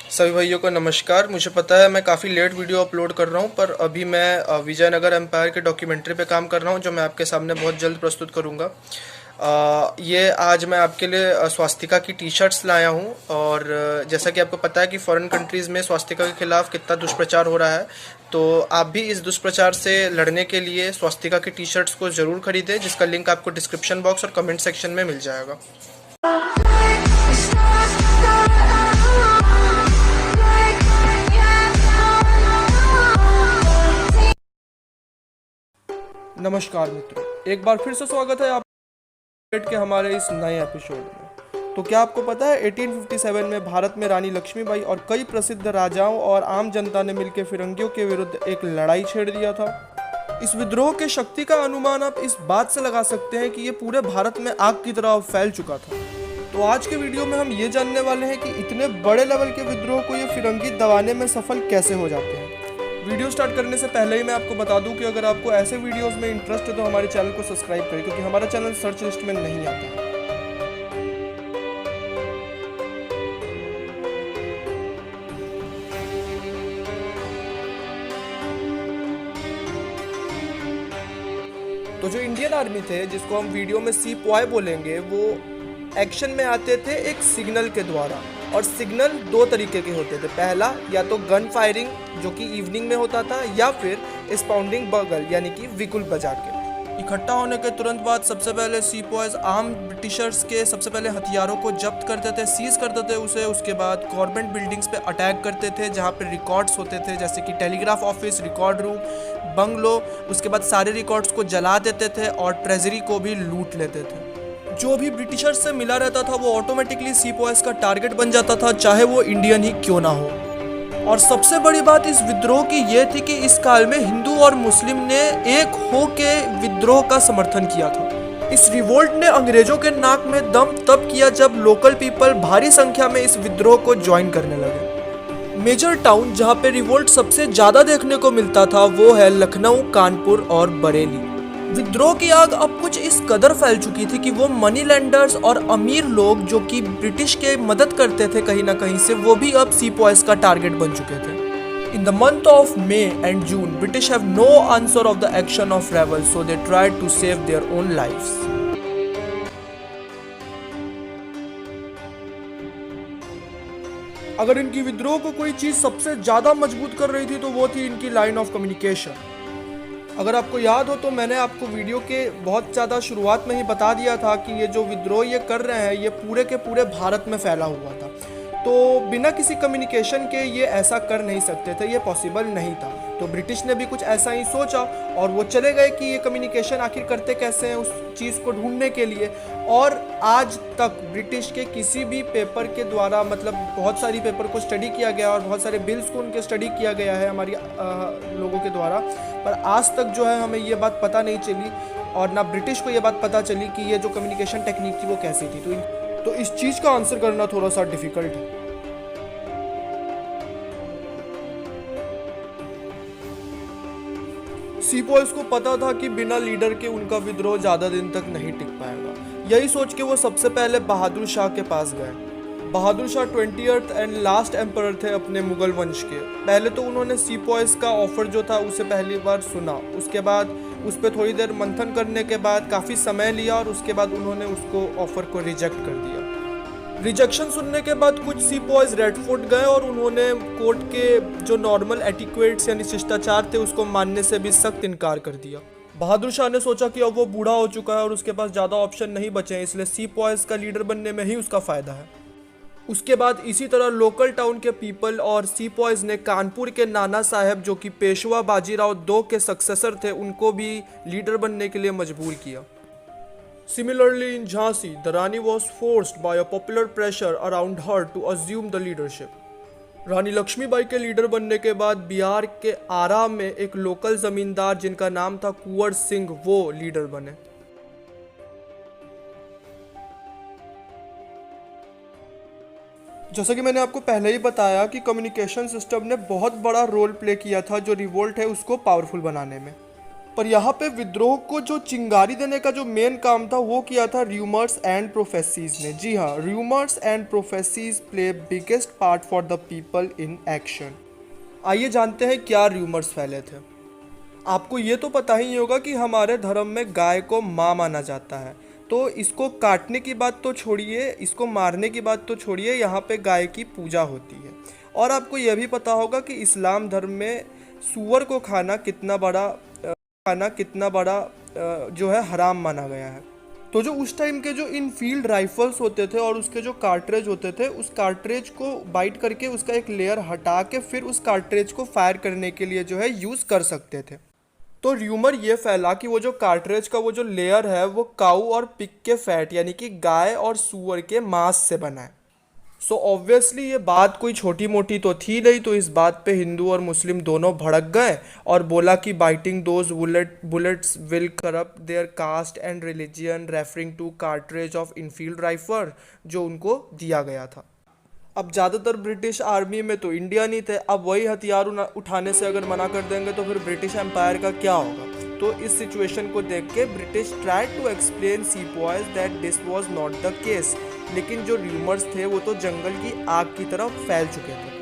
सभी भाइयों को नमस्कार। मुझे पता है मैं काफ़ी लेट वीडियो अपलोड कर रहा हूँ, पर अभी मैं विजयनगर एम्पायर के डॉक्यूमेंट्री पे काम कर रहा हूँ, जो मैं आपके सामने बहुत जल्द प्रस्तुत करूँगा। ये आज मैं आपके लिए स्वास्तिका की टी शर्ट्स लाया हूँ। और जैसा कि आपको पता है कि फॉरेन कंट्रीज़ में स्वास्तिका के खिलाफ कितना दुष्प्रचार हो रहा है, तो आप भी इस दुष्प्रचार से लड़ने के लिए स्वास्तिका की टी शर्ट्स को ज़रूर खरीदें, जिसका लिंक आपको डिस्क्रिप्शन बॉक्स और कमेंट सेक्शन में मिल जाएगा। नमस्कार मित्रों, एक बार फिर से स्वागत है आप के हमारे इस नए एपिसोड में। तो क्या आपको पता है 1857 में भारत में रानी लक्ष्मीबाई और कई प्रसिद्ध राजाओं और आम जनता ने मिलकर फिरंगियों के विरुद्ध एक लड़ाई छेड़ दिया था। इस विद्रोह की शक्ति का अनुमान आप इस बात से लगा सकते हैं कि ये पूरे भारत में आग की तरह फैल चुका था। तो आज के वीडियो में हम ये जानने वाले हैं कि इतने बड़े लेवल के विद्रोह को ये फिरंगी दबाने में सफल कैसे हो जाते हैं। वीडियो स्टार्ट करने से पहले ही मैं आपको बता दूं कि अगर आपको ऐसे वीडियोस में इंटरेस्ट है तो हमारे चैनल को सब्सक्राइब करें, क्योंकि हमारा चैनल सर्च लिस्ट में नहीं आता है। तो जो इंडियन आर्मी थे, जिसको हम वीडियो में सीपॉय बोलेंगे, वो एक्शन में आते थे एक सिग्नल के द्वारा। और सिग्नल दो तरीके के होते थे। पहला, या तो गन फायरिंग जो कि इवनिंग में होता था, या फिर स्पाउंडिंग बगल यानी कि विकुल बजा के। इकट्ठा होने के तुरंत बाद सबसे पहले सीपॉयज आम ब्रिटिशर्स के सबसे पहले हथियारों को जब्त करते थे, सीज करते थे उसे। उसके बाद गवर्नमेंट बिल्डिंग्स पे अटैक करते थे जहाँ पे रिकॉर्ड्स होते थे, जैसे कि telegraph office, record room, bungalow. उसके बाद सारे रिकॉर्ड्स को जला देते थे और ट्रेजरी को भी लूट लेते थे। जो भी ब्रिटिशर्स से मिला रहता था वो ऑटोमेटिकली सीपॉयज का टारगेट बन जाता था, चाहे वो इंडियन ही क्यों ना हो। और सबसे बड़ी बात इस विद्रोह की ये थी कि इस काल में हिंदू और मुस्लिम ने एक हो के विद्रोह का समर्थन किया था। इस रिवोल्ट ने अंग्रेजों के नाक में दम तब किया जब लोकल पीपल भारी संख्या में इस विद्रोह को ज्वाइन करने लगे। मेजर टाउन जहाँ पे रिवोल्ट सबसे ज्यादा देखने को मिलता था वो है लखनऊ, कानपुर और बरेली। विद्रोह की आग अब कुछ इस कदर फैल चुकी थी कि वो मनी लैंडर्स और अमीर लोग जो कि ब्रिटिश के मदद करते थे कहीं ना कहीं से, वो भी अब सीपॉयज का टारगेट बन चुके थे। In the month of May and June, British have no answer of the action of rebels, so they tried to save their own lives. अगर इनकी विद्रोह को कोई चीज सबसे ज्यादा मजबूत कर रही थी तो वो थी इनकी लाइन ऑफ कम्युनिकेशन। अगर आपको याद हो तो मैंने आपको वीडियो के बहुत ज़्यादा शुरुआत में ही बता दिया था कि ये जो विद्रोह ये कर रहे हैं ये पूरे के पूरे भारत में फैला हुआ था। तो बिना किसी कम्युनिकेशन के ये ऐसा कर नहीं सकते थे, ये पॉसिबल नहीं था। तो ब्रिटिश ने भी कुछ ऐसा ही सोचा और वो चले गए कि ये कम्युनिकेशन आखिर करते कैसे हैं, उस चीज़ को ढूंढने के लिए। और आज तक ब्रिटिश के किसी भी पेपर के द्वारा, मतलब बहुत सारी पेपर को स्टडी किया गया और बहुत सारे बिल्स को उनके स्टडी किया गया है हमारी लोगों के द्वारा, पर आज तक जो है हमें ये बात पता नहीं चली और ना ब्रिटिश को ये बात पता चली कि ये जो कम्युनिकेशन टेक्निक थी वो कैसी थी। तो इस चीज़ का आंसर करना थोड़ा सा डिफिकल्ट है। सीपॉयज को पता था कि बिना लीडर के उनका विद्रोह ज़्यादा दिन तक नहीं टिक पाएगा। यही सोच के वो सबसे पहले बहादुर शाह के पास गए। Bahadur Shah 20th and last emperor थे अपने मुगल वंश के। पहले तो उन्होंने सीपॉयज का ऑफर जो था उसे पहली बार सुना, उसके बाद उस पर थोड़ी देर मंथन करने के बाद काफ़ी समय लिया और उसके बाद उन्होंने उसको ऑफर को रिजेक्ट कर दिया। रिजेक्शन सुनने के बाद कुछ सीपॉयज रेड फोर्ट गए और उन्होंने कोर्ट के जो नॉर्मल एटिक्वेट्स यानी शिष्टाचार थे उसको मानने से भी सख्त इनकार कर दिया। बहादुर शाह ने सोचा कि अब वो बूढ़ा हो चुका है और उसके पास ज़्यादा ऑप्शन नहीं बचे हैं, इसलिए सीपॉयज का लीडर बनने में ही उसका फ़ायदा है। उसके बाद इसी तरह लोकल टाउन के पीपल और सीपॉयज ने कानपुर के नाना साहब जो कि पेशवा बाजीराव दो के सक्सेसर थे, उनको भी लीडर बनने के लिए मजबूर किया। Similarly in Jhansi, the Rani was forced by a popular pressure around her to assume the leadership. रानी लक्ष्मीबाई के लीडर बनने के बाद बिहार के आरा में एक लोकल जमींदार जिनका नाम था कुंवर सिंह, वो लीडर बने। जैसा कि मैंने आपको पहले ही बताया कि कम्युनिकेशन सिस्टम ने बहुत बड़ा रोल प्ले किया था जो रिवोल्ट है उसको पावरफुल बनाने में। पर यहाँ पे विद्रोह को जो चिंगारी देने का जो मेन काम था वो किया था र्यूमर्स एंड प्रोफेसीज ने। जी हाँ, rumours and prophecies play biggest part for the people in action. आइए जानते हैं क्या र्यूमर्स फैले थे। आपको ये तो पता ही होगा कि हमारे धर्म में गाय को माँ माना जाता है, तो इसको काटने की बात तो छोड़िए, इसको मारने की बात तो छोड़िए, यहाँ पे गाय की पूजा होती है। और आपको यह भी पता होगा कि इस्लाम धर्म में सूअर को खाना कितना बड़ा जो है हराम माना गया है। तो जो उस टाइम के जो इन फील्ड राइफल्स होते थे और उसके जो कार्ट्रेज होते थे, उस कार्ट्रेज को बाइट करके उसका एक लेयर हटा के फिर उस कार्ट्रेज को फायर करने के लिए जो है यूज़ कर सकते थे। तो र्यूमर ये फैला कि वो जो कार्ट्रेज का वो जो लेयर है वो काऊ और पिग के फैट यानी कि गाय और सूअर के मांस से बना है। सो ऑब्वियसली ये बात कोई छोटी मोटी तो थी नहीं, तो इस बात पे हिंदू और मुस्लिम दोनों भड़क गए और बोला कि biting those bullets will corrupt their caste and religion, referring to cartridge of Enfield rifle जो उनको दिया गया था। अब ज़्यादातर ब्रिटिश आर्मी में तो इंडिया नहीं थे, अब वही हथियार उठाने से अगर मना कर देंगे तो फिर ब्रिटिश एम्पायर का क्या होगा। तो इस सिचुएशन को देख के British try to explain sepoys that this was not the case, लेकिन जो र्यूमर्स थे वो तो जंगल की आग की तरह फैल चुके थे।